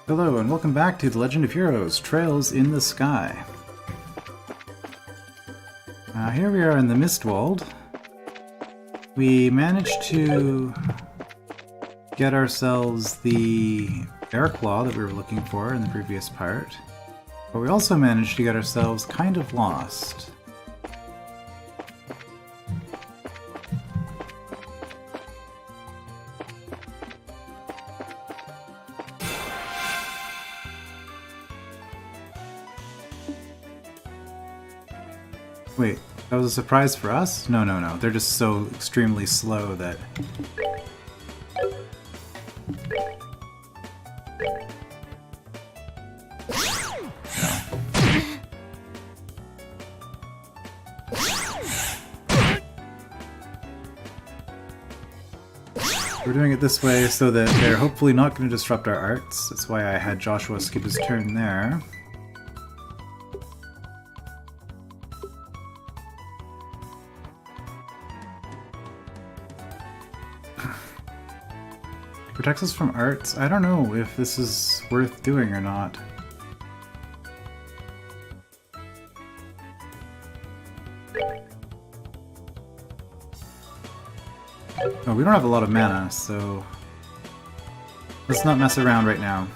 Hello and welcome back to The Legend of Heroes, Trails in the Sky. Here we are in the Mistwald. We managed to get ourselves the bear claw that we were looking for in the previous part, but we also managed to get ourselves kind of lost. Wait, that was a surprise for us? No, no, no. They're just so extremely slow that... We're doing it this way so that they're hopefully not going to disrupt our arts. That's why I had Joshua skip his turn there. Protects us from arts? I don't know if this is worth doing or not. Oh, we don't have a lot of mana, so let's not mess around right now.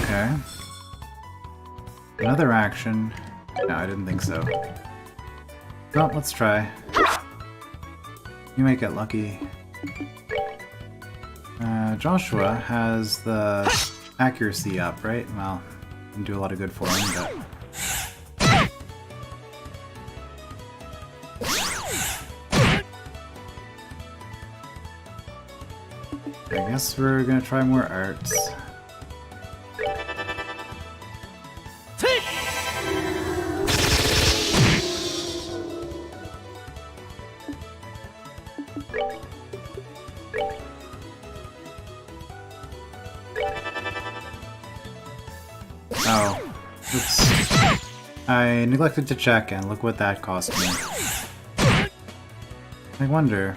Okay. Another action. No, I didn't think so. Well, let's try. You might get lucky. Joshua has the accuracy up, right? Well, can do a lot of good for him, but... I guess we're gonna try more arts. Oh, oops. I neglected to check, and look what that cost me. I wonder...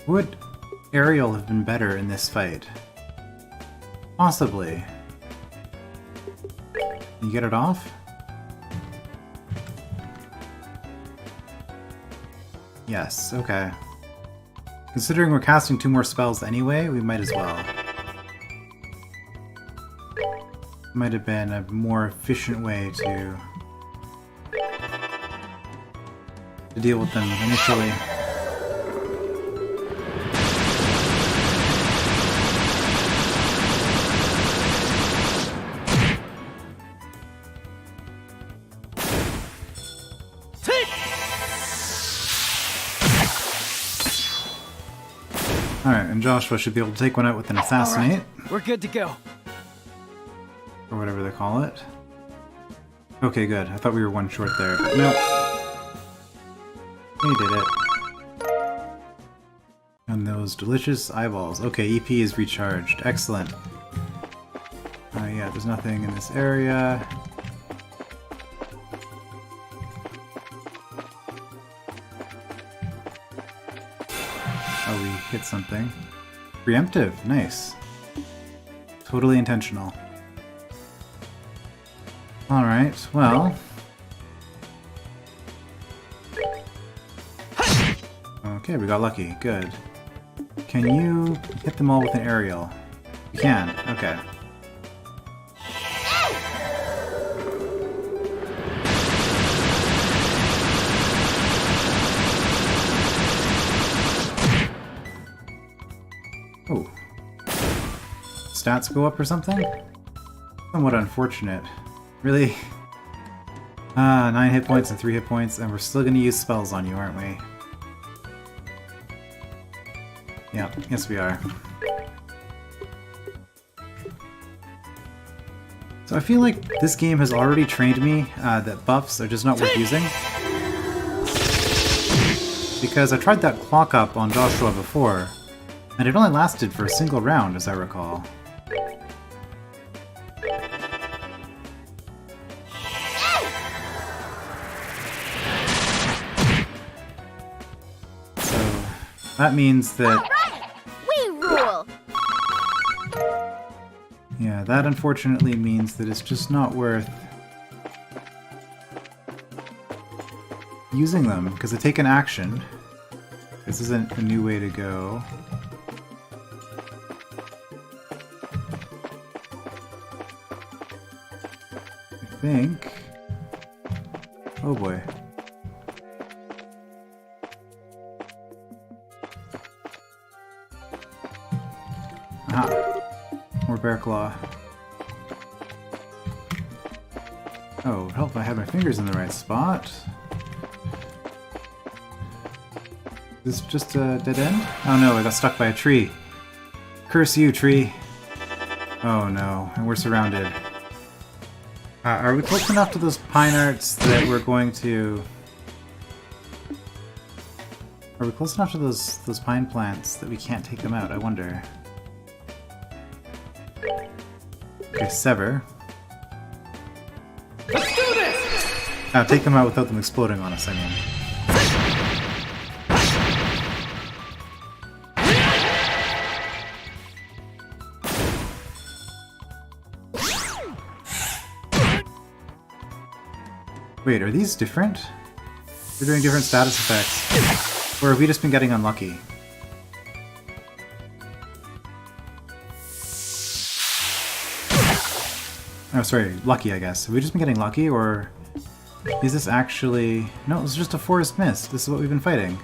would aerial have been better in this fight? Possibly. Can you get it off? Yes, okay. Considering we're casting 2 more spells anyway, we might as well. Might have been a more efficient way to deal with them initially. Alright, and Joshua should be able to take one out with an assassinate. Right, we're good to go. Or whatever they call it. Okay, good. I thought we were one short there, but no. We did it. And those delicious eyeballs. Okay, EP is recharged. Excellent. Yeah, there's nothing in this area. Oh, we hit something. Preemptive. Nice. Totally intentional. Alright, well... okay, we got lucky. Good. Can you hit them all with an aerial? You can. Okay. Oh. Stats go up or something? Somewhat unfortunate. Really? 9 hit points and 3 hit points, and we're still gonna use spells on you, aren't we? Yeah, yes we are. So I feel like this game has already trained me that buffs are just not worth using. Because I tried that clock up on Joshua before, and it only lasted for a single round, as I recall. So that means that... We rule! Yeah, that unfortunately means that it's just not worth using them, because they take an action. This isn't a new way to go. I think... Oh boy. Aha. More bear claw. Oh, it would help if I had my fingers in the right spot. Is this just a dead end? Oh no, I got stuck by a tree. Curse you, tree. Oh no, and we're surrounded. Are we close enough to those pine arts that we're going to... Are we close enough to those pine plants that we can't take them out? I wonder. Okay, sever. Let's do this! Take them out without them exploding on us, I mean. Wait, are these different? They're doing different status effects. Or have we just been getting unlucky? Oh, sorry, lucky, I guess. Have we just been getting lucky, or is this actually... No, it's just a forest mist. This is what we've been fighting.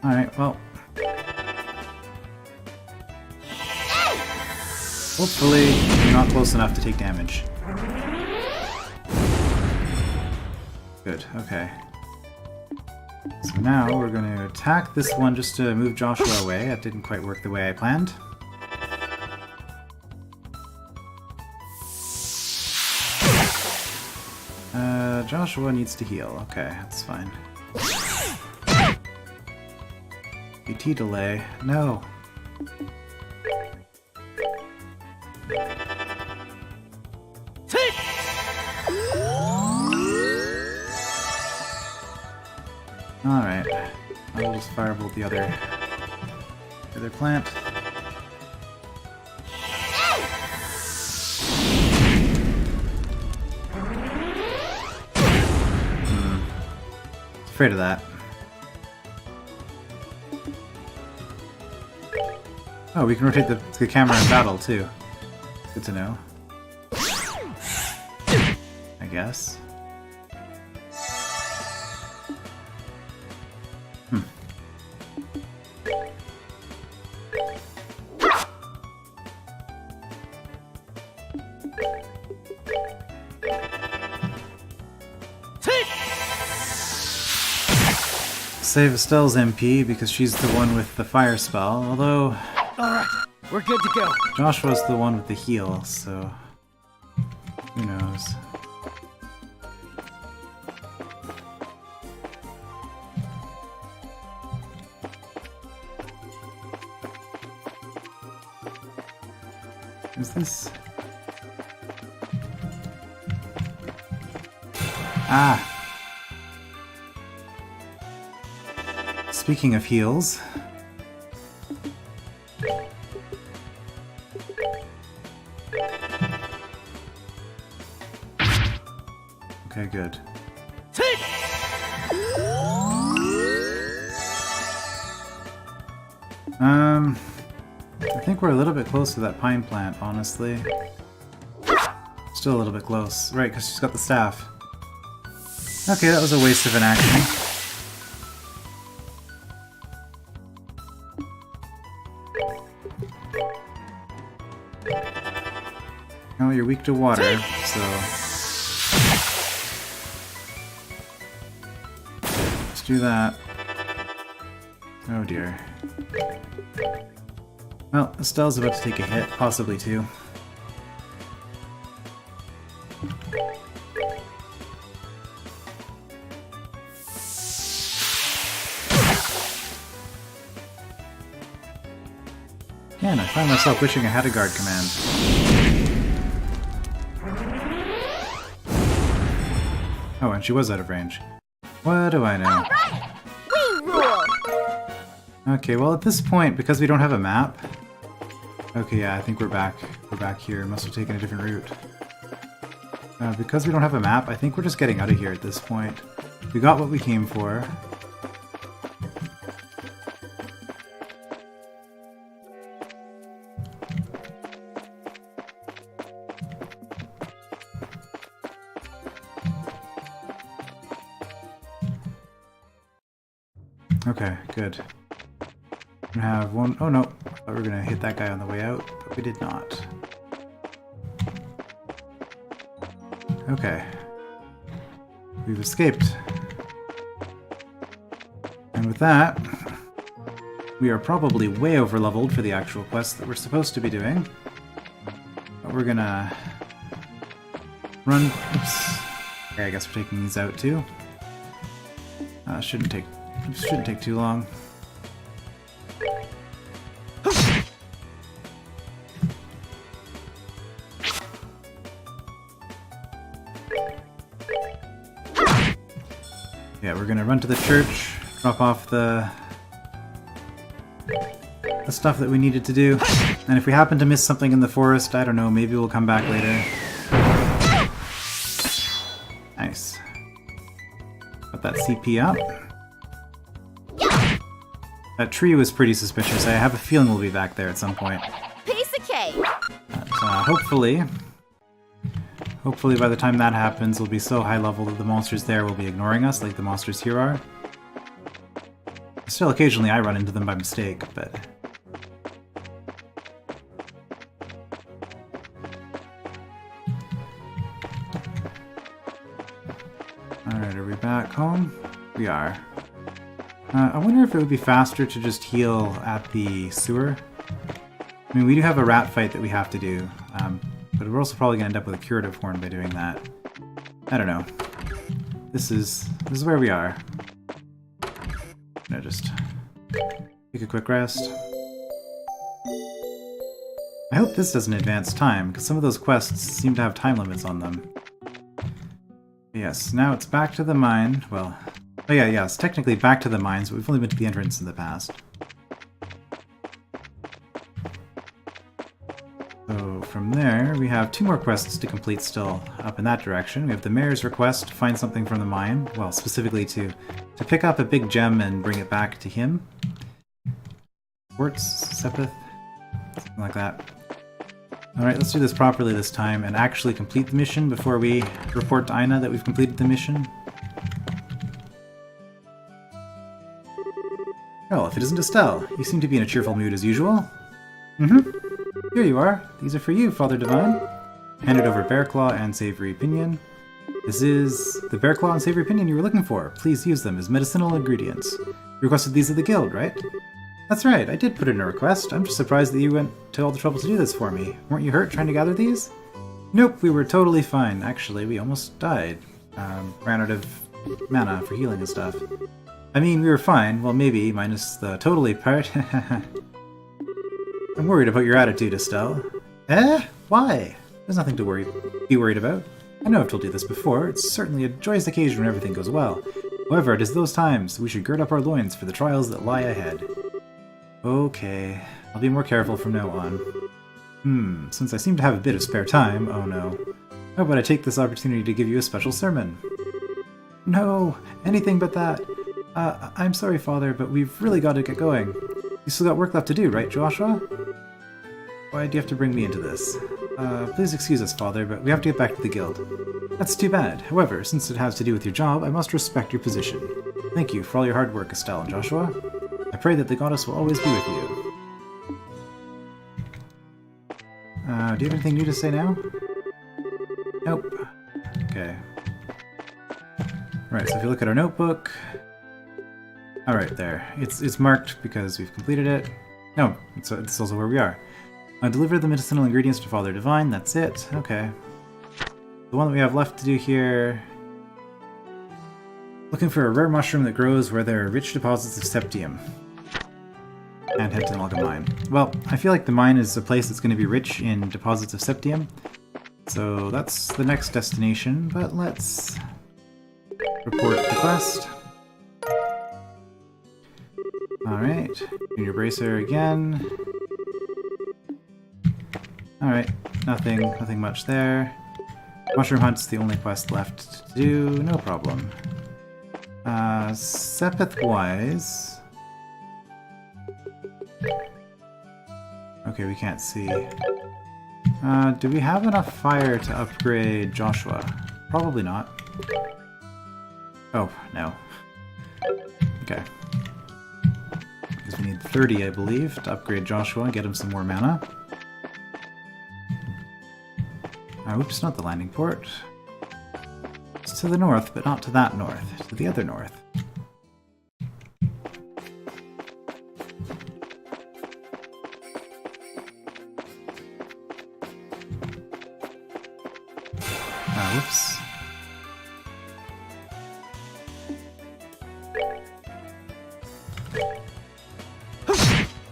Alright, well... Hopefully, you're not close enough to take damage. Good, okay. So now we're going to attack this one just to move Joshua away. That didn't quite work the way I planned. Joshua needs to heal. Okay, that's fine. PT delay. No! Alright. I'll just firebolt the other plant. Afraid of that. Oh, we can rotate the camera in battle too. Good to know. I guess. Save Estelle's MP because she's the one with the fire spell, although... Alright, we're good to go. Joshua's the one with the heal, so... Who knows? Is this... Ah! Speaking of heals... Okay, good. I think we're a little bit close to that pine plant, honestly. Still a little bit close. Right, because she's got the staff. Okay, that was a waste of an action. Oh, you're weak to water, so... Let's do that. Oh dear. Well, Estelle's about to take a hit, possibly two. Man, I find myself wishing I had a guard command. Oh, and she was out of range. What do I know? All right. We rule. Okay, well at this point, because we don't have a map... Okay, yeah, I think we're back. We're back here. Must have taken a different route. Because we don't have a map, I think we're just getting out of here at this point. We got what we came for. Okay, good. We have one... Oh no, I thought we were gonna hit that guy on the way out, but we did not. Okay. We've escaped. And with that, we are probably way over-leveled for the actual quest that we're supposed to be doing. But we're gonna run... Oops. Okay, I guess we're taking these out too. Shouldn't take too long. Yeah, we're gonna run to the church, drop off the stuff that we needed to do, and if we happen to miss something in the forest, I don't know, maybe we'll come back later. Nice. Got that CP up. That tree was pretty suspicious. I have a feeling we'll be back there at some point. Piece of cake. But, hopefully by the time that happens, we'll be so high level that the monsters there will be ignoring us, like the monsters here are. Still, occasionally I run into them by mistake, but... Alright, are we back home? We are. I wonder if it would be faster to just heal at the sewer. I mean, we do have a rat fight that we have to do, but we're also probably going to end up with a curative horn by doing that. I don't know. This is where we are. Just take a quick rest. I hope this doesn't advance time, because some of those quests seem to have time limits on them. Yes, now it's back to the mine. Well, oh yeah, it's technically back to the mines, but we've only been to the entrance in the past. So from there, we have 2 more quests to complete still up in that direction. We have the mayor's request to find something from the mine, well, specifically to pick up a big gem and bring it back to him. Quartz, Sepith, something like that. Alright, let's do this properly this time and actually complete the mission before we report to Aina that we've completed the mission. Well, if it isn't Estelle, you seem to be in a cheerful mood as usual. Here you are. These are for you, Father Divine. Handed over Bear Claw and Savory Pinion. This is the Bear Claw and Savory Pinion you were looking for. Please use them as medicinal ingredients. You requested these at the guild, right? That's right, I did put in a request. I'm just surprised that you went to all the trouble to do this for me. Weren't you hurt trying to gather these? Nope, we were totally fine. Actually, we almost died. Ran out of mana for healing and stuff. I mean, we were fine. Well, maybe, minus the totally part. I'm worried about your attitude, Estelle. Eh? Why? There's nothing to be worried about. I know I've told you this before. It's certainly a joyous occasion when everything goes well. However, it is those times we should gird up our loins for the trials that lie ahead. Okay, I'll be more careful from now on. Since I seem to have a bit of spare time, oh no. How about I take this opportunity to give you a special sermon? No, anything but that. I'm sorry, Father, but we've really got to get going. You still got work left to do, right, Joshua? Why do you have to bring me into this? Please excuse us, Father, but we have to get back to the guild. That's too bad. However, since it has to do with your job, I must respect your position. Thank you for all your hard work, Estelle and Joshua. I pray that the goddess will always be with you. Do you have anything new to say now? Nope. Okay. Right, so if you look at our notebook... Alright, there. It's marked because we've completed it. No, it's also where we are. Deliver the medicinal ingredients to Father Divine, that's it. Okay. The one that we have left to do here... Looking for a rare mushroom that grows where there are rich deposits of septium. And head to the Malga mine. Well, I feel like the mine is a place that's going to be rich in deposits of septium. So that's the next destination, but let's report the quest. Alright, Junior Bracer again. Alright, nothing much there. Mushroom Hunt's the only quest left to do, no problem. Sepith-wise... Okay, we can't see. Do we have enough fire to upgrade Joshua? Probably not. Oh, no. Okay. Because we need 30, I believe, to upgrade Joshua and get him some more mana. Oops, not the landing port. It's to the north, but not to that north. To the other north. Oops.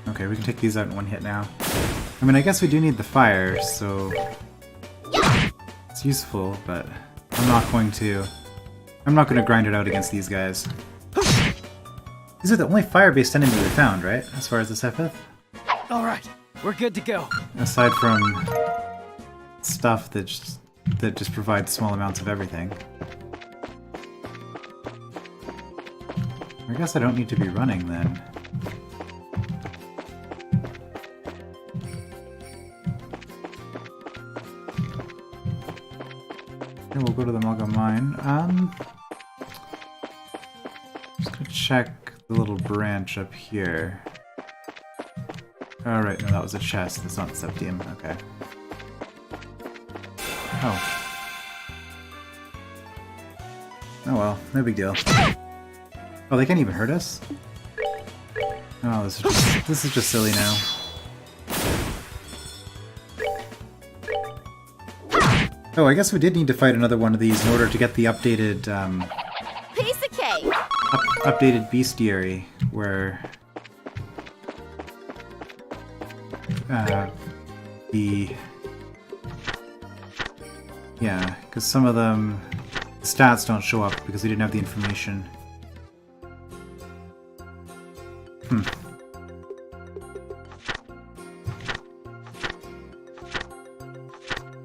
Okay, we can take these out in one hit now. I mean, I guess we do need the fire, so... It's useful, but I'm not going to grind it out against these guys. These are the only fire-based enemy we found, right? As far as the Sepith? Alright, we're good to go. Aside from stuff that just provides small amounts of everything. I guess I don't need to be running then. Okay, we'll go to the Malga mine. Just gonna check the little branch up here. Oh right, no, that was a chest. That's not the septium. Okay. Oh. Oh well, no big deal. Oh, they can't even hurt us? Oh, this is just silly now. Oh, I guess we did need to fight another one of these in order to get the updated, Piece of cake. updated bestiary, where yeah, because some of them stats don't show up because we didn't have the information.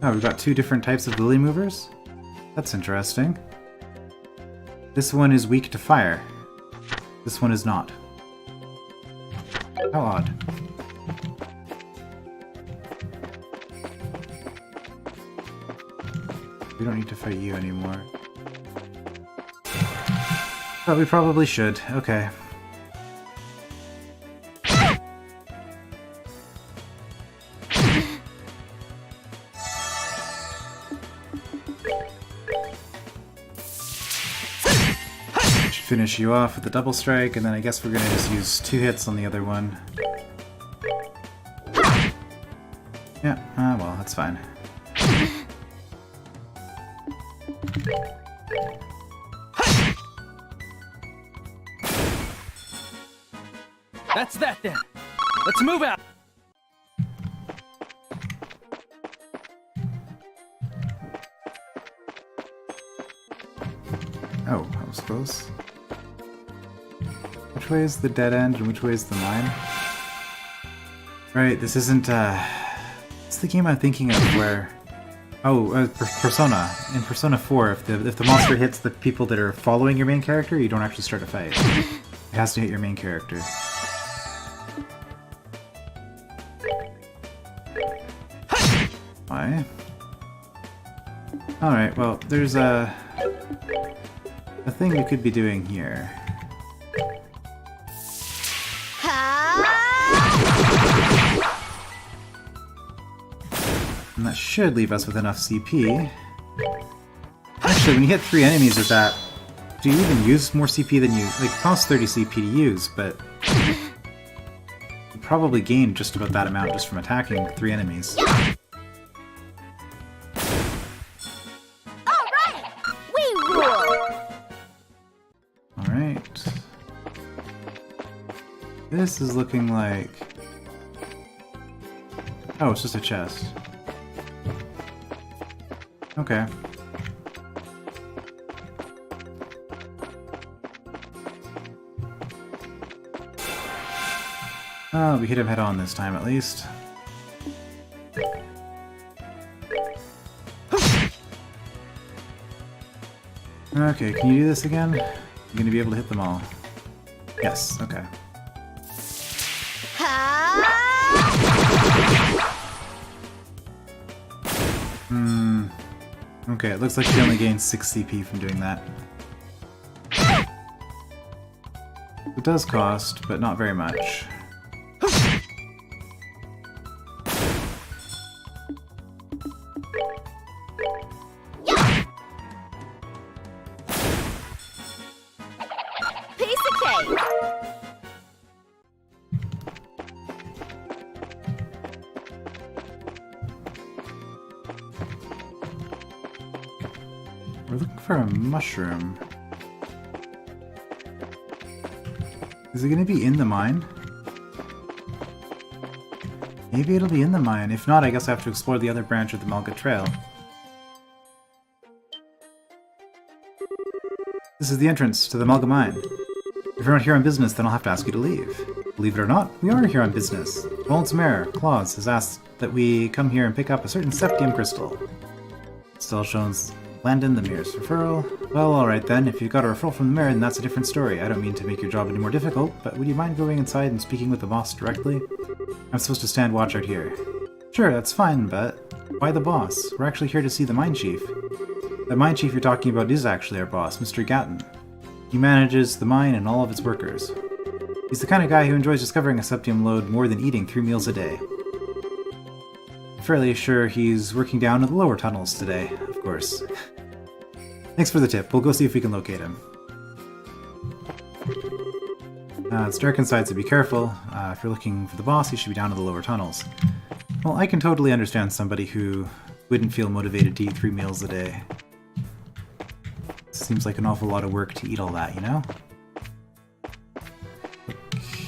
Oh, we've got two different types of lily movers? That's interesting. This one is weak to fire. This one is not. How odd. We don't need to fight you anymore. But we probably should. Okay. Finish you off with the double strike, and then I guess we're gonna just use 2 hits on the other one. Yeah, well, that's fine. That's that then. Let's move out. Oh, that was close. Which way is the dead end and which way is the mine? Right, this isn't, it's the game I'm thinking of where... Oh, Persona. In Persona 4, if the monster hits the people that are following your main character, you don't actually start a fight. It has to hit your main character. Why? Alright, well, there's a thing we could be doing here. And that should leave us with enough CP. Actually, when you hit 3 enemies with that, do you even use more CP than you... Like, it costs 30 CP to use, but... You probably gain just about that amount just from attacking 3 enemies. Alright! We rule! Alright. This is looking like... Oh, it's just a chest. Okay. Oh, we hit him head on this time at least. Okay, can you do this again? You're gonna be able to hit them all. Yes, okay. Okay, it looks like she only gains 6 CP from doing that. It does cost, but not very much. Piece of cake! We're looking for a mushroom. Is it going to be in the mine? Maybe it'll be in the mine. If not, I guess I have to explore the other branch of the Malga Trail. This is the entrance to the Malga Mine. If you're not here on business, then I'll have to ask you to leave. Believe it or not, we are here on business. Wald's mayor, Claus, has asked that we come here and pick up a certain septium crystal. Still shows Landon the mayor's referral. Well, alright then, if you've got a referral from the mayor, then that's a different story. I don't mean to make your job any more difficult, but would you mind going inside and speaking with the boss directly? I'm supposed to stand watch out here. Sure, that's fine, but why the boss? We're actually here to see the mine chief. The mine chief you're talking about is actually our boss, Mr. Gatton. He manages the mine and all of its workers. He's the kind of guy who enjoys discovering a septium lode more than eating 3 meals a day. Fairly sure he's working down in the lower tunnels today, of course. Thanks for the tip. We'll go see if we can locate him. It's dark inside, so be careful. If you're looking for the boss, he should be down in the lower tunnels. Well, I can totally understand somebody who wouldn't feel motivated to eat 3 meals a day. Seems like an awful lot of work to eat all that, you know?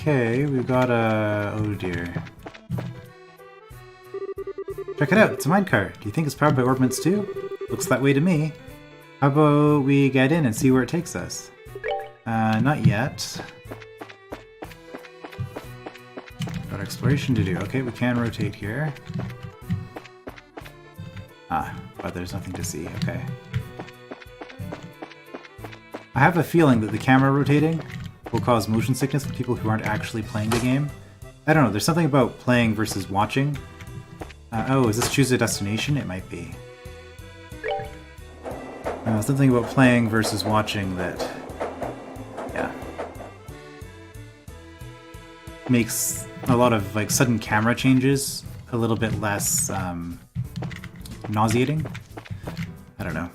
Okay, we've got a... oh dear. Check it out, it's a minecart. Do you think it's powered by ordnance too? Looks that way to me. How about we get in and see where it takes us? Not yet. Got exploration to do. Okay, we can rotate here. Ah, but there's nothing to see. Okay. I have a feeling that the camera rotating will cause motion sickness for people who aren't actually playing the game. I don't know, there's something about playing versus watching. Oh, is this choose a destination? It might be. Something about playing versus watching that, yeah, makes a lot of like sudden camera changes a little bit less nauseating. I don't know.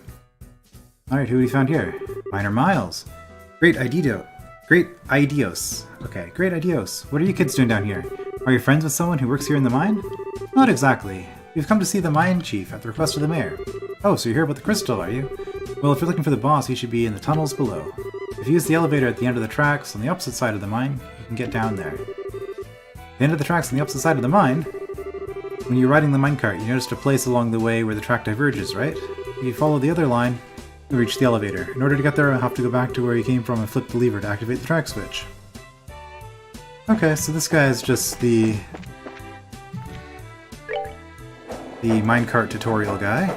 Alright, who we found here? Minor Miles. Great idea. Great ideos. Okay, great ideos. What are you kids doing down here? Are you friends with someone who works here in the mine? Not exactly. We've come to see the mine chief at the request of the mayor. Oh, so you're here about the crystal, are you? Well, if you're looking for the boss, he should be in the tunnels below. If you use the elevator at the end of the tracks on the opposite side of the mine, you can get down there. The end of the tracks on the opposite side of the mine? When you're riding the minecart, you noticed a place along the way where the track diverges, right? If you follow the other line, you'll reach the elevator. In order to get there, you'll have to go back to where you came from and flip the lever to activate the track switch. Okay, so this guy is just the minecart tutorial guy.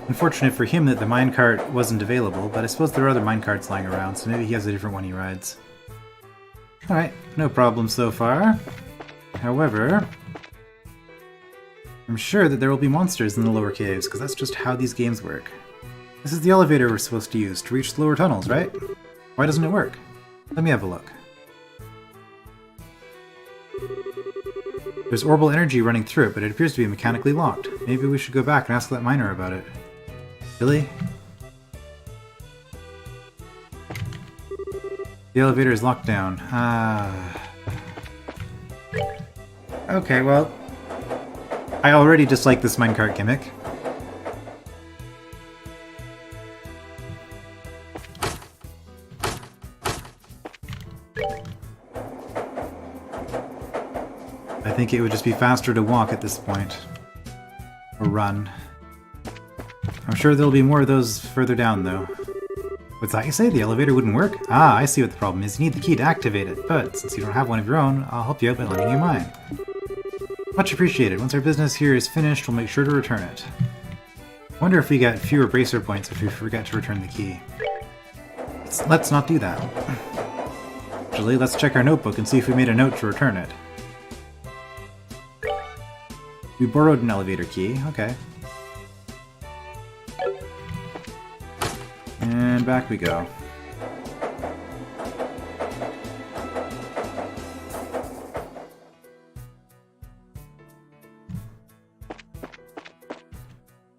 Unfortunate for him that the minecart wasn't available, but I suppose there are other minecarts lying around, so maybe he has a different one he rides. Alright, no problem so far. However, I'm sure that there will be monsters in the lower caves, because that's just how these games work. This is the elevator we're supposed to use to reach the lower tunnels, right? Why doesn't it work? Let me have a look. There's orbital energy running through it, but it appears to be mechanically locked. Maybe we should go back and ask that miner about it. Really? The elevator is locked down. Okay, well... I already dislike this minecart gimmick. I think it would just be faster to walk at this point. Or run. I'm sure there'll be more of those further down, though. What's that you say? The elevator wouldn't work? Ah, I see what the problem is. You need the key to activate it. But since you don't have one of your own, I'll help you out by lending you mine. Much appreciated. Once our business here is finished, we'll make sure to return it. I wonder if we get fewer bracer points if we forget to return the key. Let's not do that. Actually, let's check our notebook and see if we made a note to return it. We borrowed an elevator key. Okay. And back we go.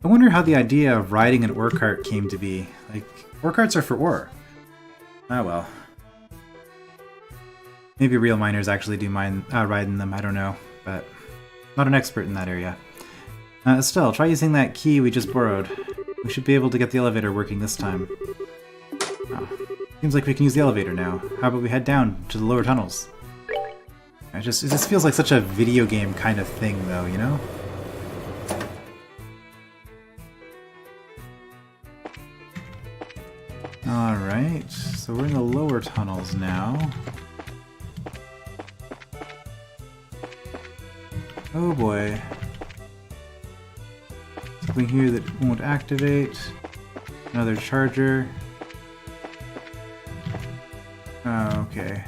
I wonder how the idea of riding an ore cart came to be. Like, ore carts are for ore. Ah well. Maybe real miners actually do ride in them, I don't know, but not an expert in that area. Estelle, try using that key we just borrowed. We should be able to get the elevator working this time. Oh, seems like we can use the elevator now. How about we head down to the lower tunnels? It just feels like such a video game kind of thing, though, you know? Alright, so we're in the lower tunnels now. Oh boy. Something here that won't activate. Another charger. Oh, okay.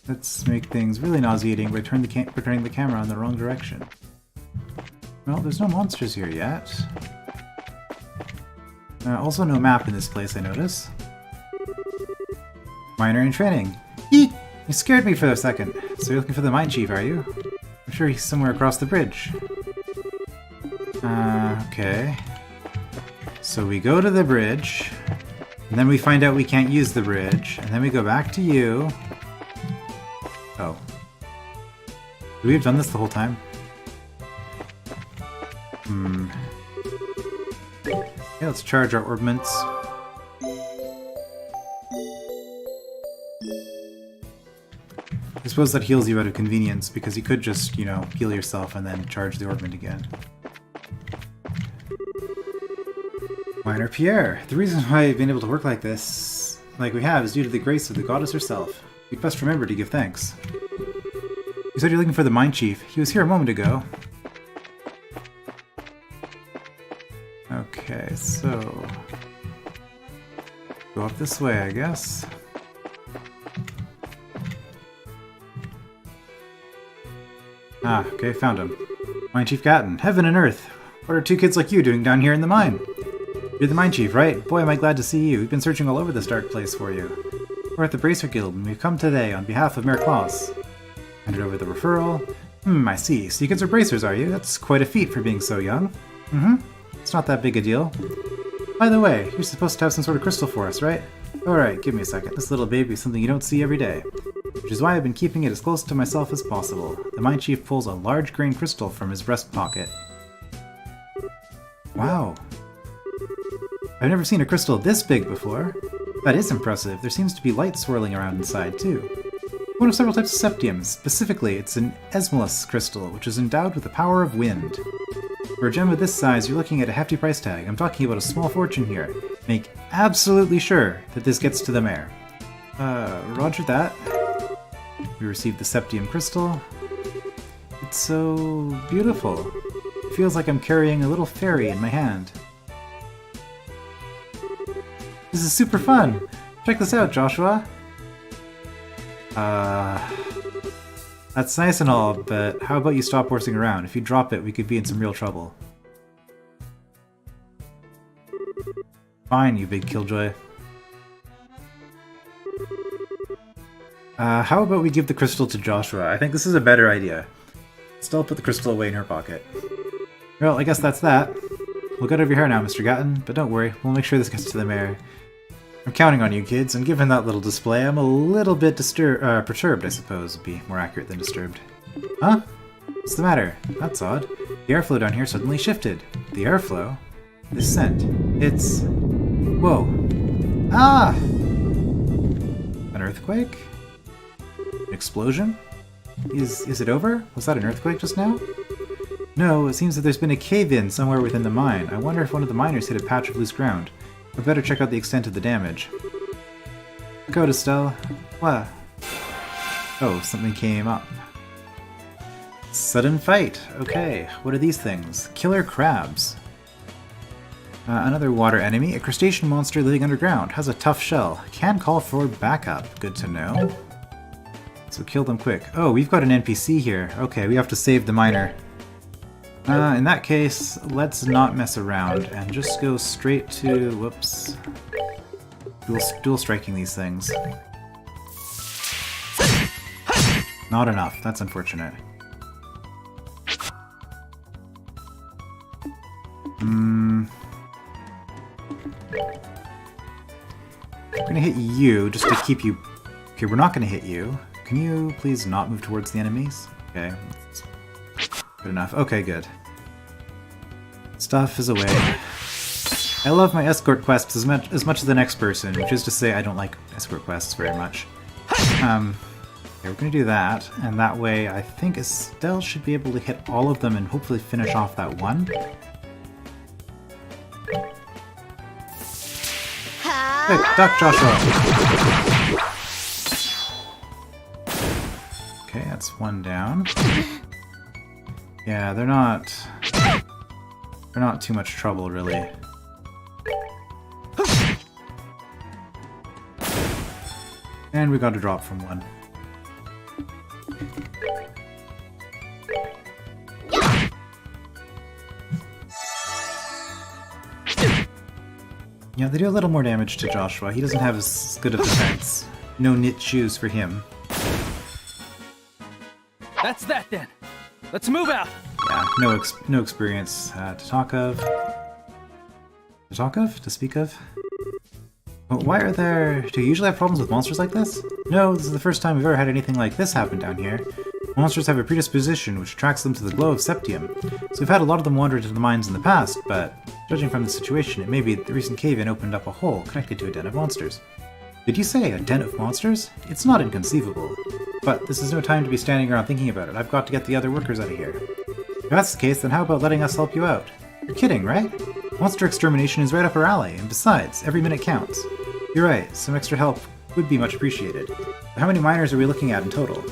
Let's make things really nauseating by turning the camera in the wrong direction. Well, there's no monsters here yet. Also no map in this place, I notice. Miner in training. Eek! You scared me for a second. So you're looking for the mine chief, are you? I'm sure he's somewhere across the bridge. Okay. So we go to the bridge, and then we find out we can't use the bridge, and then we go back to you. Oh. Would we have done this the whole time? Okay, let's charge our orbments. I suppose that heals you out of convenience, because you could just, you know, heal yourself and then charge the orbment again. Miner Pierre, the reason why I've been able to work like this, like we have, is due to the grace of the goddess herself. You'd best remember to give thanks. You said you're looking for the mine chief. He was here a moment ago. Okay, so... go up this way, I guess. Ah, okay, found him. Mine Chief Gatton. Heaven and Earth! What are two kids like you doing down here in the mine? You're the Mine Chief, right? Boy, am I glad to see you. We've been searching all over this dark place for you. We're at the Bracer Guild, and we've come today on behalf of Mayor Claus. Handed over the referral. I see. So you kids are bracers, are you? That's quite a feat for being so young. It's not that big a deal. By the way, you're supposed to have some sort of crystal for us, right? Alright, give me a second. This little baby is something you don't see every day. Which is why I've been keeping it as close to myself as possible. The Mine Chief pulls a large grain crystal from his breast pocket. Wow. I've never seen a crystal this big before. That is impressive. There seems to be light swirling around inside, too. One of several types of septiums. Specifically, it's an Esmolus crystal, which is endowed with the power of wind. For a gem of this size, you're looking at a hefty price tag. I'm talking about a small fortune here. Make absolutely sure that this gets to the mayor. Roger that. We received the septium crystal. It's so beautiful. It feels like I'm carrying a little fairy in my hand. This is super fun! Check this out, Joshua! That's nice and all, but how about you stop horsing around? If you drop it, we could be in some real trouble. Fine, you big killjoy. How about we give the crystal to Joshua? I think this is a better idea. Still put the crystal away in her pocket. Well, I guess that's that. We'll get over here now, Mr. Gatton, but don't worry, we'll make sure this gets to the mayor. I'm counting on you, kids, and given that little display, I'm a little bit perturbed, I suppose, would be more accurate than disturbed. Huh? What's the matter? That's odd. The airflow down here suddenly shifted. The airflow? This scent. It's... Whoa. Ah! An earthquake? An explosion? Is it over? Was that an earthquake just now? No, it seems that there's been a cave-in somewhere within the mine. I wonder if one of the miners hit a patch of loose ground. We'd better check out the extent of the damage. Look out, Estelle. What? Oh, something came up. Sudden fight. Okay, what are these things? Killer crabs. Another water enemy, a crustacean monster living underground. Has a tough shell. Can call for backup. Good to know. So kill them quick. Oh, we've got an NPC here. Okay, we have to save the miner. In that case, let's not mess around and just go straight to... Whoops. Dual striking these things. Not enough. That's unfortunate. We're gonna hit you just to keep you... Okay, we're not gonna hit you. Can you please not move towards the enemies? Okay. Good enough. Okay, good. Stuff is away. I love my escort quests as much as the next person, which is to say I don't like escort quests very much. Okay, we're gonna do that, and that way I think Estelle should be able to hit all of them and hopefully finish off that one. Quick, duck, Joshua! Okay, that's one down. Yeah, they're not too much trouble, really. And we got a drop from one. Yeah, they do a little more damage to Joshua. He doesn't have as good of defense. No knit shoes for him. That's that then. Let's move out. Yeah, no experience to talk of. To speak of? Well, why are there... Do you usually have problems with monsters like this? No, this is the first time we've ever had anything like this happen down here. Monsters have a predisposition which attracts them to the glow of septium. So we've had a lot of them wander into the mines in the past, but judging from the situation, it may be that the recent cave-in opened up a hole connected to a den of monsters. Did you say a den of monsters? It's not inconceivable. But this is no time to be standing around thinking about it. I've got to get the other workers out of here. If that's the case, then how about letting us help you out? You're kidding, right? Monster extermination is right up our alley, and besides, every minute counts. You're right, some extra help would be much appreciated. How many miners are we looking at in total?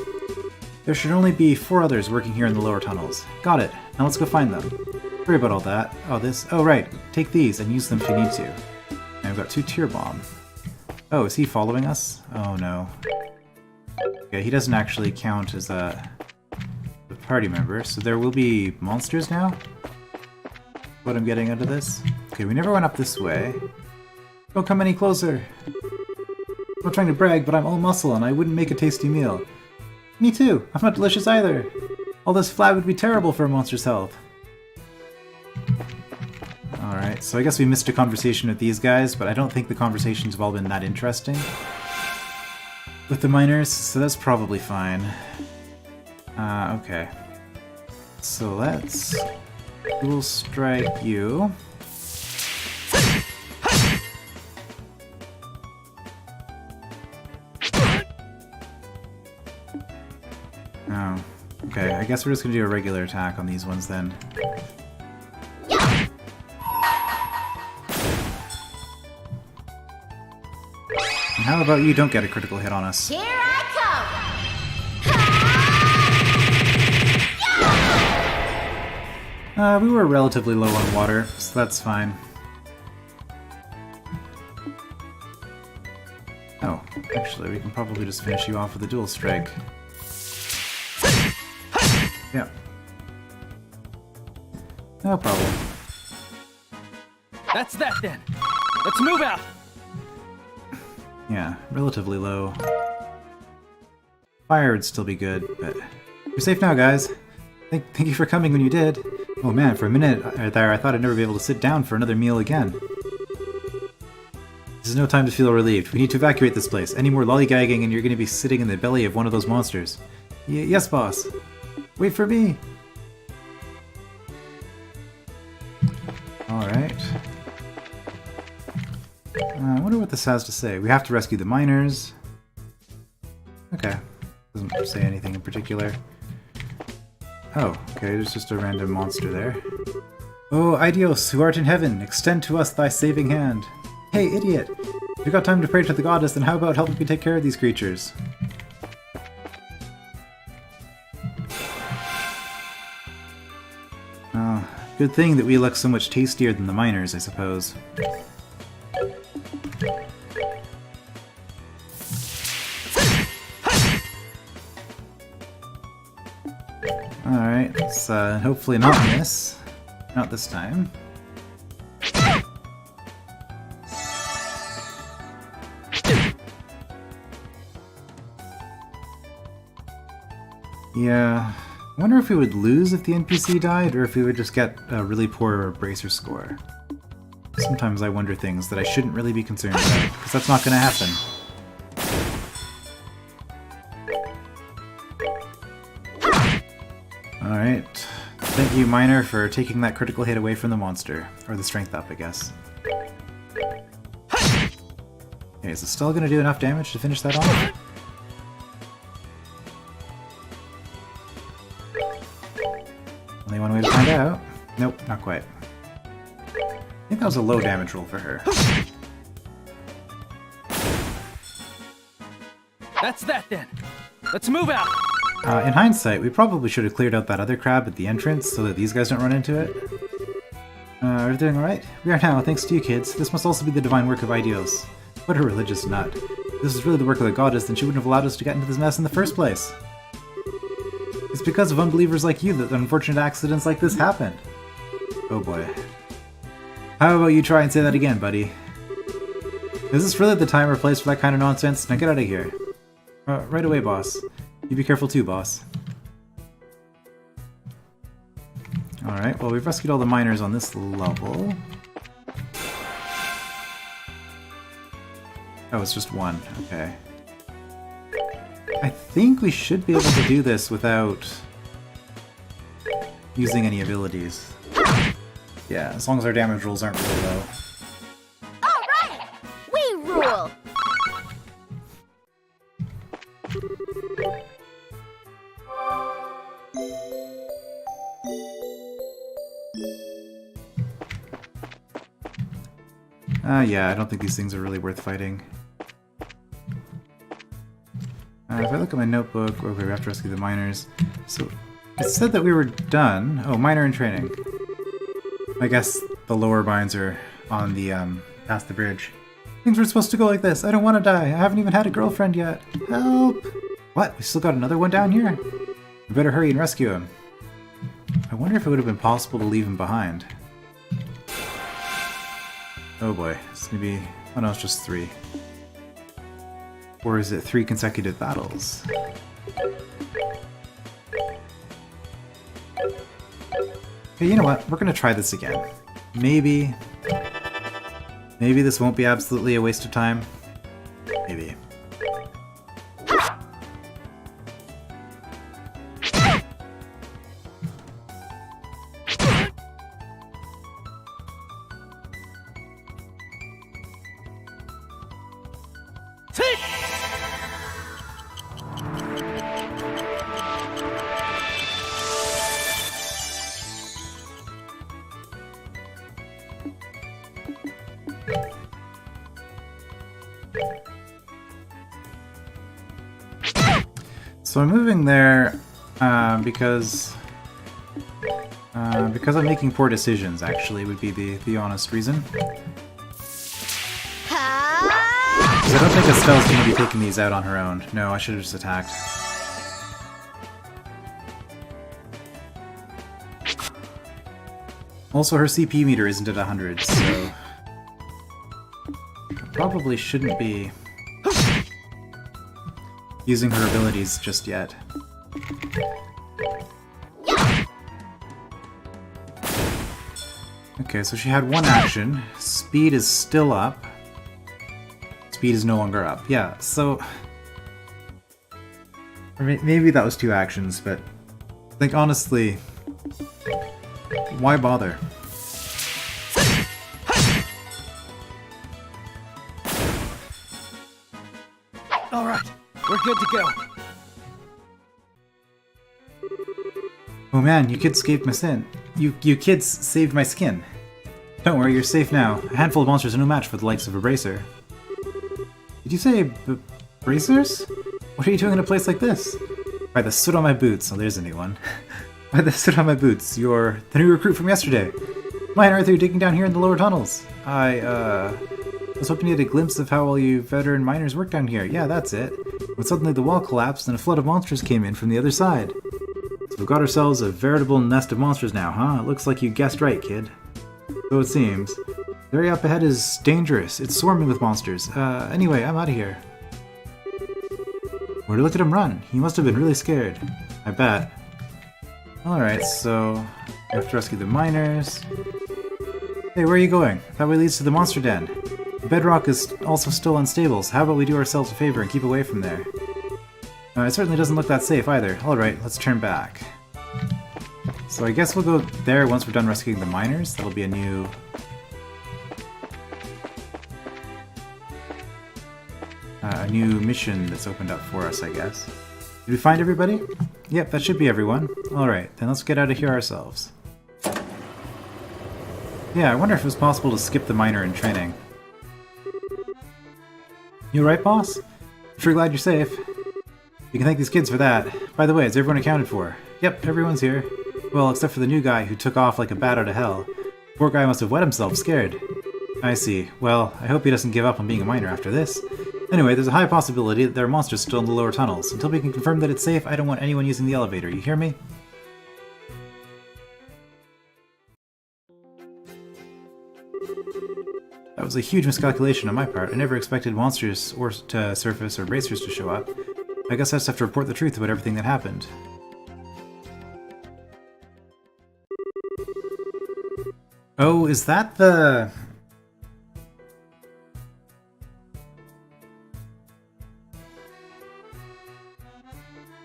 There should only be 4 others working here in the lower tunnels. Got it. Now let's go find them. Sorry about all that. Oh, right. Take these and use them if you need to. And I've got 2 tier bomb. Oh, is he following us? Oh no. Okay, he doesn't actually count as a party member, so there will be monsters now? What I'm getting out of this? Okay, we never went up this way. Don't come any closer! I'm not trying to brag, but I'm all muscle and I wouldn't make a tasty meal. Me too! I'm not delicious either! All this flat would be terrible for a monster's health. Alright, so I guess we missed a conversation with these guys, but I don't think the conversations have all been that interesting with the miners, so that's probably fine. Okay. So let's dual strike you. Oh, okay, I guess we're just gonna do a regular attack on these ones then. And how about you don't get a critical hit on us? Here I come! We were relatively low on water, so that's fine. Oh, actually, we can probably just finish you off with a dual strike. Yeah. No problem. That's that then. Let's move out. Yeah, relatively low. Fire would still be good, but... You're safe now, guys. Thank you for coming when you did. Oh man, for a minute there, I thought I'd never be able to sit down for another meal again. This is no time to feel relieved. We need to evacuate this place. Any more lollygagging and you're going to be sitting in the belly of one of those monsters. Yes, boss. Wait for me. Alright. I wonder what this has to say. We have to rescue the miners. Okay. Doesn't say anything in particular. Oh, okay, there's just a random monster there. Oh, Idios, who art in heaven, extend to us thy saving hand. Hey, idiot! If you got time to pray to the goddess, then how about helping me take care of these creatures? Oh, good thing that we look so much tastier than the miners, I suppose. Alright, let's hopefully not miss. Not this time. Yeah, I wonder if we would lose if the NPC died, or if we would just get a really poor bracer score. Sometimes I wonder things that I shouldn't really be concerned about, because that's not going to happen. Alright. Thank you, Miner, for taking that critical hit away from the monster. Or the strength up, I guess. Okay, is it still going to do enough damage to finish that off? Only one way to find out. Nope, not quite. I think that was a low damage roll for her. That's that then. Let's move out. In hindsight, we probably should have cleared out that other crab at the entrance so that these guys don't run into it. Are we doing alright? We are now, thanks to you kids. This must also be the divine work of Idios. What a religious nut. If this is really the work of the goddess, then she wouldn't have allowed us to get into this mess in the first place. It's because of unbelievers like you that unfortunate accidents like this happen. Oh boy. How about you try and say that again, buddy? Is this really the time or place for that kind of nonsense? Now get out of here. Right away, boss. You be careful too, boss. Alright, well we've rescued all the miners on this level. Oh, it's just one. Okay. I think we should be able to do this without using any abilities. Yeah, as long as our damage rolls aren't really low. Alright! We rule! Yeah, I don't think these things are really worth fighting. If I look at my notebook, okay, we have to rescue the miners. So, it said that we were done. Oh, miner in training. I guess the lower mines are on the, past the bridge. Things were supposed to go like this. I don't want to die. I haven't even had a girlfriend yet. Help! What? We still got another one down here? We better hurry and rescue him. I wonder if it would have been possible to leave him behind. Oh boy, it's gonna be... oh no, it's just 3. Or is it 3 consecutive battles? Okay, you know what? We're gonna try this again. Maybe this won't be absolutely a waste of time. Maybe. So I'm moving there because I'm making poor decisions, actually, would be the honest reason. Because I don't think Estelle's going to be taking these out on her own. No, I should have just attacked. Also, her CP meter isn't at 100, so... I probably shouldn't be using her abilities just yet. Okay, so she had one action. Speed is still up. Speed is no longer up. Yeah, so... Or maybe that was 2 actions, but... Like, honestly... Why bother? Alright, we're good to go. Oh man, you kids saved my skin. You kids saved my skin. Don't worry, you're safe now. A handful of monsters are no match for the likes of a bracer. Did you say bracers? What are you doing in a place like this? By the soot on my boots. Oh, there's a new one. By the soot on my boots. You're the new recruit from yesterday. Why on earth are you digging down here in the lower tunnels? I was hoping you had a glimpse of how all you veteran miners work down here. Yeah, that's it. When suddenly the wall collapsed and a flood of monsters came in from the other side. So we've got ourselves a veritable nest of monsters now, huh? It looks like you guessed right, kid. So it seems. The area up ahead is dangerous. It's swarming with monsters. Anyway, I'm out of here. Where to look at him run? He must have been really scared. I bet. Alright, so... we have to rescue the miners. Hey, where are you going? That way leads to the monster den. The bedrock is also still unstable, so how about we do ourselves a favor and keep away from there? It certainly doesn't look that safe either. Alright, let's turn back. So I guess we'll go there once we're done rescuing the miners. That'll be a new... a new mission that's opened up for us, I guess. Did we find everybody? Yep, that should be everyone. Alright, then let's get out of here ourselves. Yeah, I wonder if it was possible to skip the miner in training. You alright, boss? I'm sure glad you're safe. You can thank these kids for that. By the way, is everyone accounted for? Yep, everyone's here. Well, except for the new guy who took off like a bat out of hell. The poor guy must have wet himself scared. I see. Well, I hope he doesn't give up on being a miner after this. Anyway, there's a high possibility that there are monsters still in the lower tunnels. Until we can confirm that it's safe, I don't want anyone using the elevator, you hear me? That was a huge miscalculation on my part. I never expected monsters to surface or bracers to show up. I guess I just have to report the truth about everything that happened. Oh, is that the...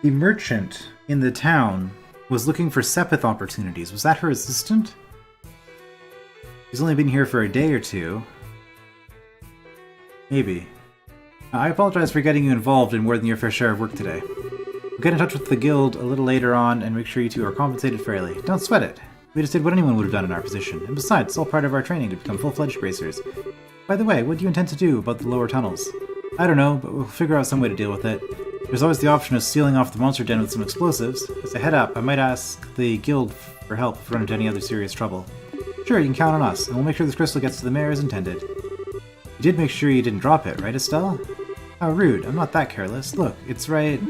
The merchant in the town was looking for Sepith opportunities. Was that her assistant? She's only been here for a day or two. Maybe. I apologize for getting you involved in more than your fair share of work today. We'll get in touch with the guild a little later on and make sure you two are compensated fairly. Don't sweat it. We just did what anyone would have done in our position. And besides, it's all part of our training to become full-fledged bracers. By the way, what do you intend to do about the lower tunnels? I don't know, but we'll figure out some way to deal with it. There's always the option of sealing off the monster den with some explosives. As a head up, I might ask the guild for help if we run into any other serious trouble. Sure, you can count on us, and we'll make sure this crystal gets to the mayor as intended. You did make sure you didn't drop it, right, Estelle? How rude. I'm not that careless. Look, it's right...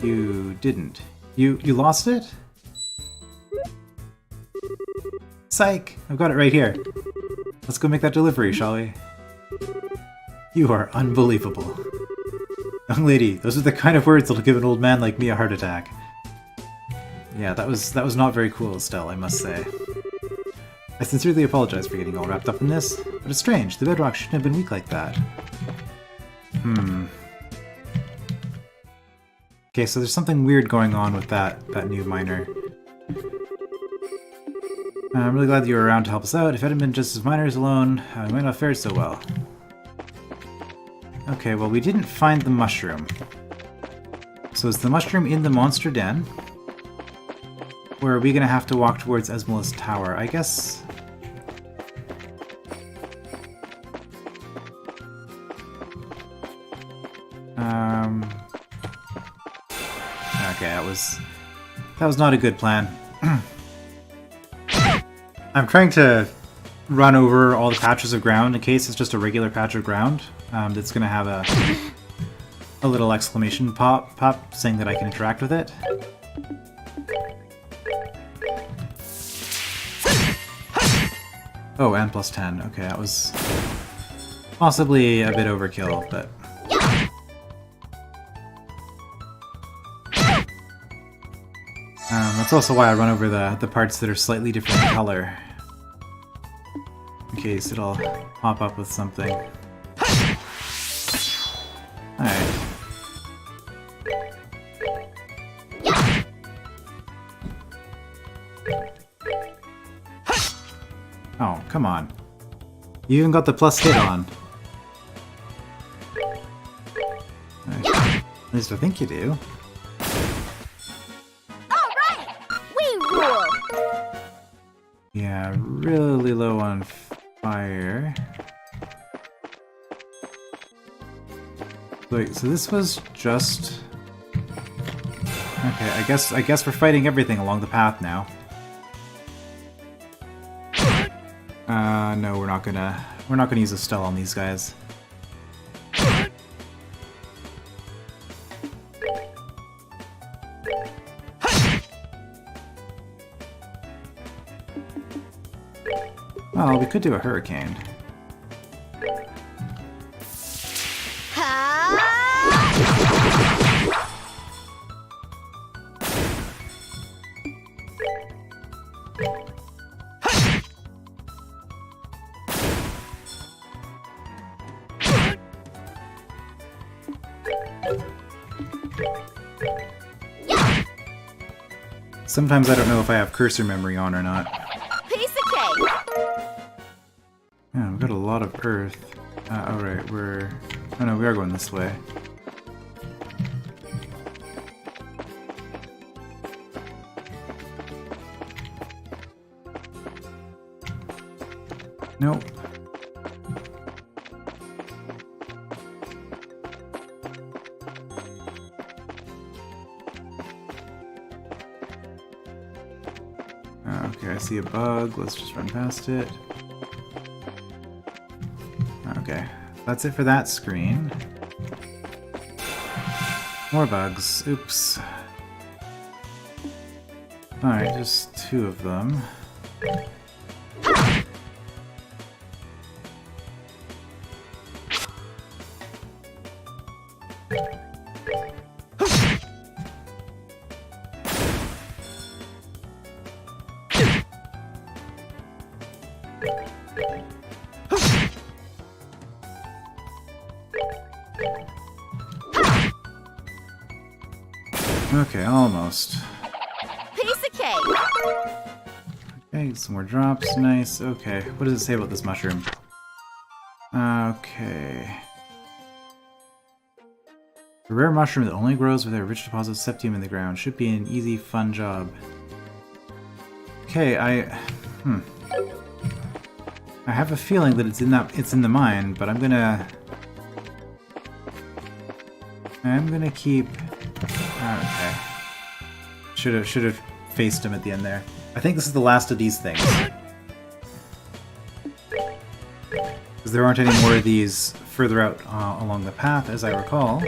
You didn't. You lost it? Psych! I've got it right here. Let's go make that delivery, shall we? You are unbelievable. Young lady, those are the kind of words that'll give an old man like me a heart attack. Yeah, that was not very cool, Estelle, I must say. I sincerely apologize for getting all wrapped up in this, but it's strange, the bedrock shouldn't have been weak like that. Okay, so there's something weird going on with that new miner. I'm really glad that you were around to help us out. If it hadn't been just as miners alone, we might not have fared so well. Okay, well we didn't find the mushroom. So is the mushroom in the monster den? Or are we gonna have to walk towards Esmola's tower? I guess... Okay, that was not a good plan. I'm trying to run over all the patches of ground in case it's just a regular patch of ground that's going to have a little exclamation pop saying that I can interact with it. Oh, and plus 10. Okay, that was possibly a bit overkill, but... That's also why I run over the parts that are slightly different color. In case it'll pop up with something. Alright. Oh, come on. You even got the plus hit on. Right. At least I think you do. Yeah, really low on fire. Wait, so this was just... Okay, I guess we're fighting everything along the path now. No, we're not gonna use a stall on these guys. Well, we could do a hurricane. Sometimes I don't know if I have cursor memory on or not. Piece of cake. Yeah, we've got a lot of earth. Alright, oh no, we are going this way. Nope. Okay, I see a bug. Let's just run past it. Okay, that's it for that screen. More bugs. Oops. Alright, just 2 of them. Okay, almost. Piece of cake. Okay, some more drops. Nice. Okay, what does it say about this mushroom? Okay. A rare mushroom that only grows with a rich deposit of septium in the ground. Should be an easy, fun job. Okay, I have a feeling that it's in the mine, but I'm gonna keep. Okay. Should have faced him at the end there. I think this is the last of these things. Because there aren't any more of these further out along the path, as I recall.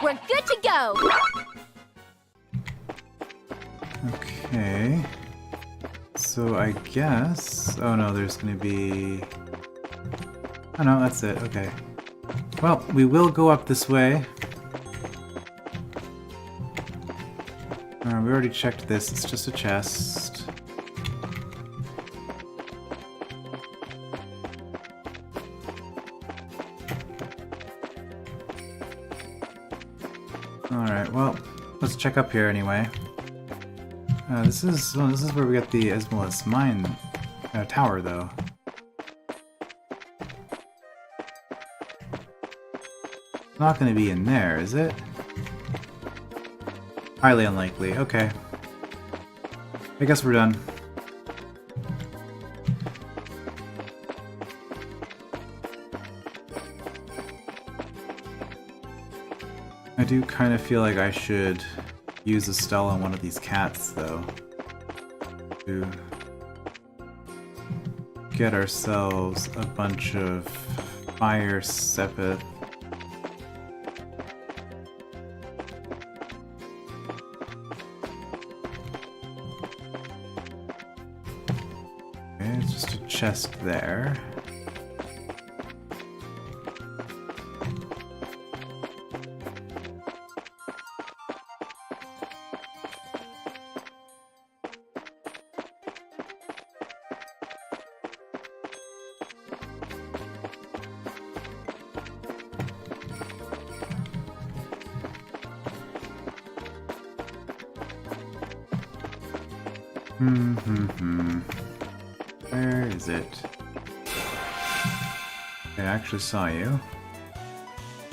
We're good to go. Okay. So I guess... Oh no, there's gonna be... Oh no, that's it. Okay. Well, we will go up this way. We already checked this. It's just a chest. Alright, well, let's check up here anyway. This is where we got the Esmolus mine tower, though. Not going to be in there, is it? Highly unlikely. Okay. I guess we're done. I do kind of feel like I should use a stell on one of these cats, though, to get ourselves a bunch of fire sepith. Okay, it's just a chest there. Where is it? Okay, I actually saw you.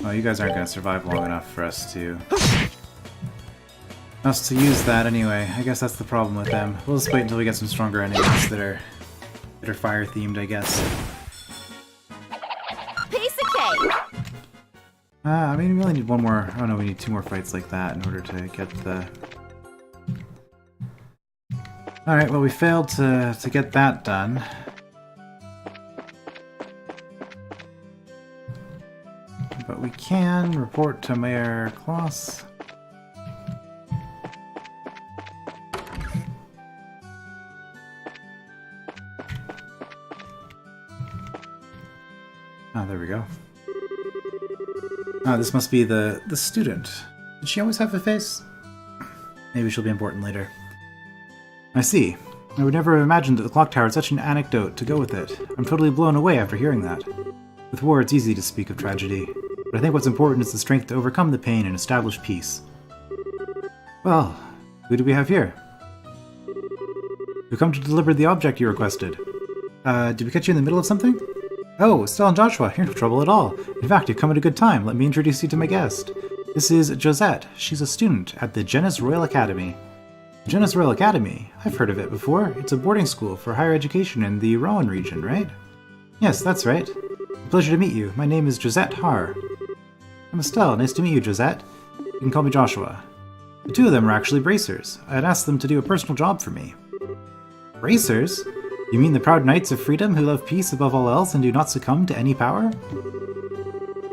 Oh, you guys aren't gonna survive long enough for us to use that anyway. I guess that's the problem with them. We'll just wait until we get some stronger enemies that are fire themed, I guess. Piece of cake. I mean, we only need one more. Oh no, we need 2 more fights like that in order to get the. All right. Well, we failed to get that done. But we can report to Mayor Kloss. Ah, there we go. Ah, this must be the student. Did she always have a face? Maybe she'll be important later. I see. I would never have imagined that the clock tower had such an anecdote to go with it. I'm totally blown away after hearing that. With war, it's easy to speak of tragedy. But I think what's important is the strength to overcome the pain and establish peace. Well, who do we have here? We've come to deliver the object you requested. Did we catch you in the middle of something? Oh, Estelle and Joshua, you're no trouble at all. In fact, you've come at a good time. Let me introduce you to my guest. This is Josette. She's a student at the Genis Royal Academy. Genis Royal Academy? I've heard of it before. It's a boarding school for higher education in the Rowan region, right? Yes, that's right. A pleasure to meet you. My name is Josette Har. I'm Estelle. Nice to meet you, Josette. You can call me Joshua. The 2 of them are actually bracers. I had asked them to do a personal job for me. Bracers? You mean the proud knights of freedom who love peace above all else and do not succumb to any power?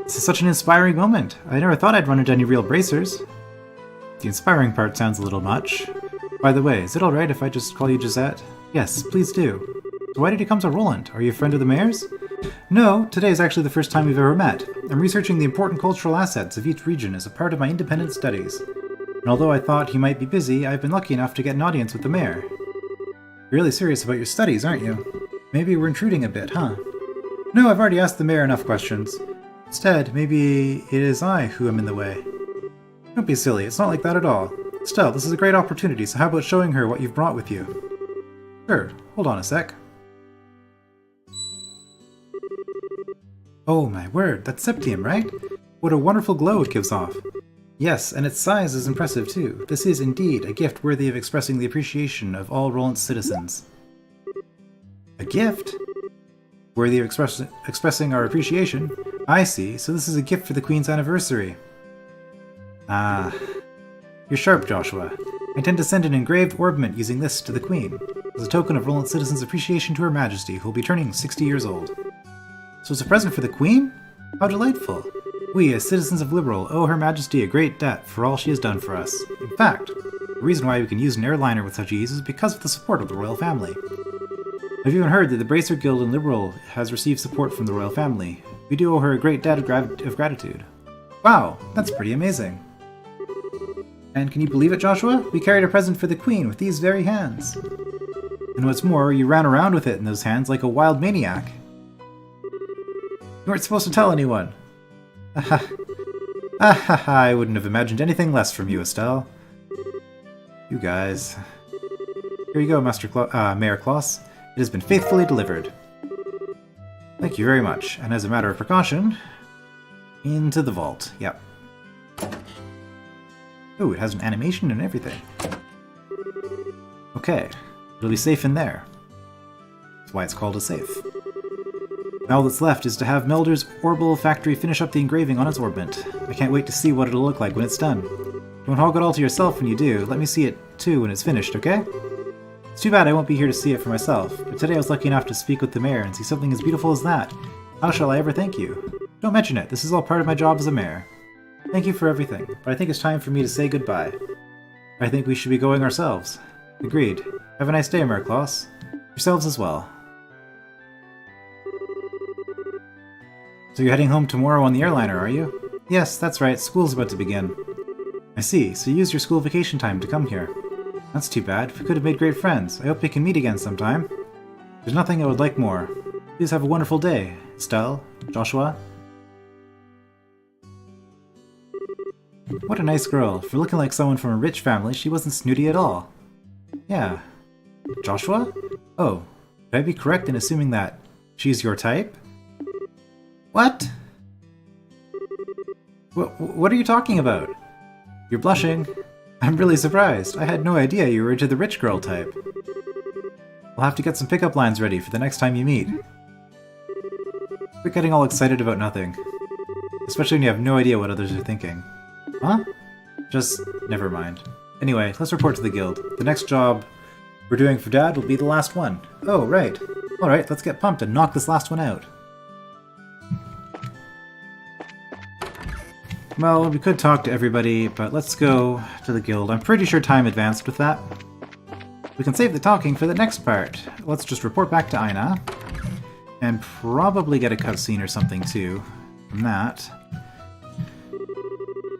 This is such an inspiring moment. I never thought I'd run into any real bracers. The inspiring part sounds a little much. By the way, is it alright if I just call you Josette? Yes, please do. So why did you come to Roland? Are you a friend of the mayor's? No, today is actually the first time we've ever met. I'm researching the important cultural assets of each region as a part of my independent studies. And although I thought he might be busy, I've been lucky enough to get an audience with the mayor. You're really serious about your studies, aren't you? Maybe we're intruding a bit, huh? No, I've already asked the mayor enough questions. Instead, maybe it is I who am in the way. Don't be silly, it's not like that at all. Still, this is a great opportunity, so how about showing her what you've brought with you? Sure, hold on a sec. Oh my word, that's septium, right? What a wonderful glow it gives off. Yes, and its size is impressive too. This is indeed a gift worthy of expressing the appreciation of all Roland's citizens. A gift? Worthy of expressing our appreciation? I see, so this is a gift for the Queen's anniversary. Ah, you're sharp, Joshua. I intend to send an engraved ornament using this to the Queen, as a token of Roland's citizens' appreciation to Her Majesty, who will be turning 60 years old. So it's a present for the Queen? How delightful! We, as citizens of Liberal, owe Her Majesty a great debt for all she has done for us. In fact, the reason why we can use an airliner with such ease is because of the support of the royal family. I've even heard that the Bracer Guild in Liberal has received support from the royal family. We do owe her a great debt of gratitude. Wow, that's pretty amazing. And can you believe it, Joshua? We carried a present for the Queen with these very hands. And what's more, you ran around with it in those hands like a wild maniac. You weren't supposed to tell anyone. I wouldn't have imagined anything less from you, Estelle. You guys. Here you go, Mayor Kloss. It has been faithfully delivered. Thank you very much. And as a matter of precaution, into the vault. Yep. Ooh, it has an animation and everything. Okay. It'll be safe in there. That's why it's called a safe. Now all that's left is to have Melder's Orbital Factory finish up the engraving on its orbit. I can't wait to see what it'll look like when it's done. Don't hog it all to yourself when you do. Let me see it, too, when it's finished, okay? It's too bad I won't be here to see it for myself, but today I was lucky enough to speak with the mayor and see something as beautiful as that. How shall I ever thank you? Don't mention it. This is all part of my job as a mayor. Thank you for everything, but I think it's time for me to say goodbye. I think we should be going ourselves. Agreed. Have a nice day, Mayor Kloss. Yourselves as well. So you're heading home tomorrow on the airliner, are you? Yes, that's right. School's about to begin. I see. So you used your school vacation time to come here. That's too bad. We could have made great friends. I hope we can meet again sometime. There's nothing I would like more. Please have a wonderful day, Estelle, Joshua. What a nice girl. For looking like someone from a rich family, she wasn't snooty at all. Yeah. Joshua? Oh, would I be correct in assuming that she's your type? What? What are you talking about? You're blushing. I'm really surprised. I had no idea you were into the rich girl type. We'll have to get some pickup lines ready for the next time you meet. Quit getting all excited about nothing. Especially when you have no idea what others are thinking. Huh? Just never mind. Anyway, let's report to the guild. The next job we're doing for Dad will be the last one. Oh, right. Alright, let's get pumped and knock this last one out. Well, we could talk to everybody, but let's go to the guild. I'm pretty sure time advanced with that. We can save the talking for the next part. Let's just report back to Aina. And probably get a cutscene or something too from that.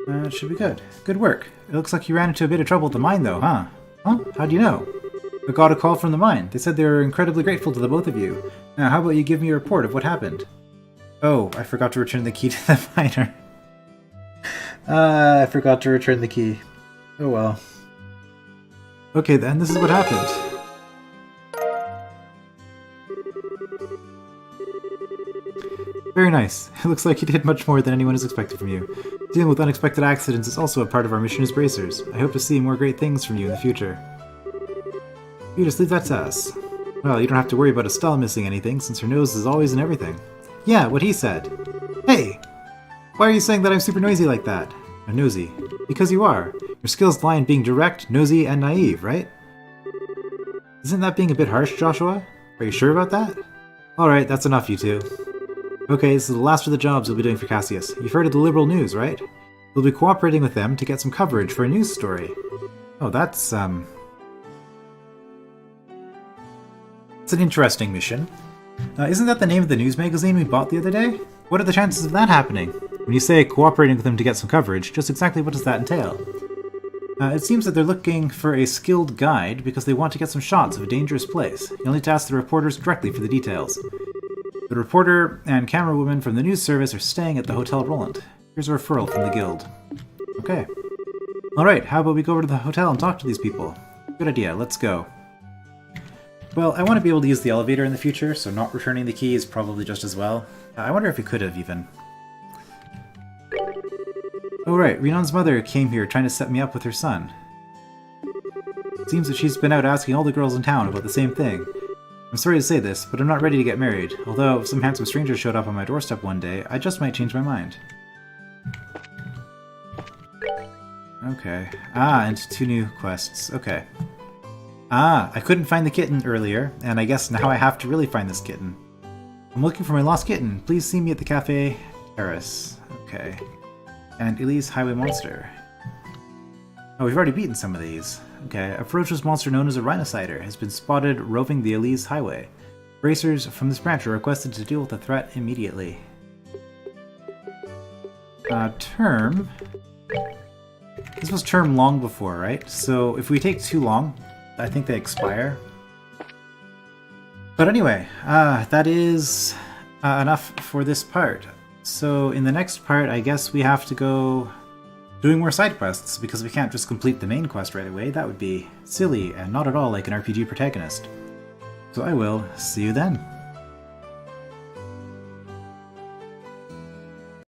It should be good. Good work. It looks like you ran into a bit of trouble at the mine though, huh? Huh? How'd you know? I got a call from the mine. They said they were incredibly grateful to the both of you. Now, how about you give me a report of what happened? Oh, I forgot to return the key to the miner. I forgot to return the key. Oh well. Okay then, this is what happened. Very nice. It looks like you did much more than anyone has expected from you. Dealing with unexpected accidents is also a part of our mission as bracers. I hope to see more great things from you in the future. You just leave that to us. Well, you don't have to worry about Estelle missing anything, since her nose is always in everything. Yeah, what he said. Hey! Why are you saying that I'm super noisy like that? Or nosy? Because you are. Your skills lie in being direct, nosy, and naive, right? Isn't that being a bit harsh, Joshua? Are you sure about that? Alright, that's enough, you two. Okay, this is the last of the jobs you'll be doing for Cassius. You've heard of the Liberal News, right? You'll be cooperating with them to get some coverage for a news story. Oh, that's, it's an interesting mission. Isn't that the name of the news magazine we bought the other day? What are the chances of that happening? When you say cooperating with them to get some coverage, just exactly what does that entail? It seems that they're looking for a skilled guide because they want to get some shots of a dangerous place. You'll need to ask the reporters directly for the details. The reporter and camerawoman from the news service are staying at the Hotel Roland. Here's a referral from the guild. Okay. Alright, how about we go over to the hotel and talk to these people? Good idea, let's go. Well, I want to be able to use the elevator in the future, so not returning the key is probably just as well. I wonder if we could have, even. Oh right, Renon's mother came here trying to set me up with her son. It seems that she's been out asking all the girls in town about the same thing. I'm sorry to say this, but I'm not ready to get married, although if some handsome stranger showed up on my doorstep one day, I just might change my mind. Okay. Ah, and 2 new quests. Okay. Ah, I couldn't find the kitten earlier, and I guess now I have to really find this kitten. I'm looking for my lost kitten. Please see me at the Cafe Terrace. Okay. And Elise Highway Monster. Oh, we've already beaten some of these. Okay, a ferocious monster known as a rhinocider has been spotted roving the Elise Highway. Racers from this branch are requested to deal with the threat immediately. Term. This was term long before, right? So if we take too long, I think they expire. But anyway, that is enough for this part. So in the next part, I guess we have to go doing more side quests, because we can't just complete the main quest right away. That would be silly and not at all like an RPG protagonist. So I will see you then.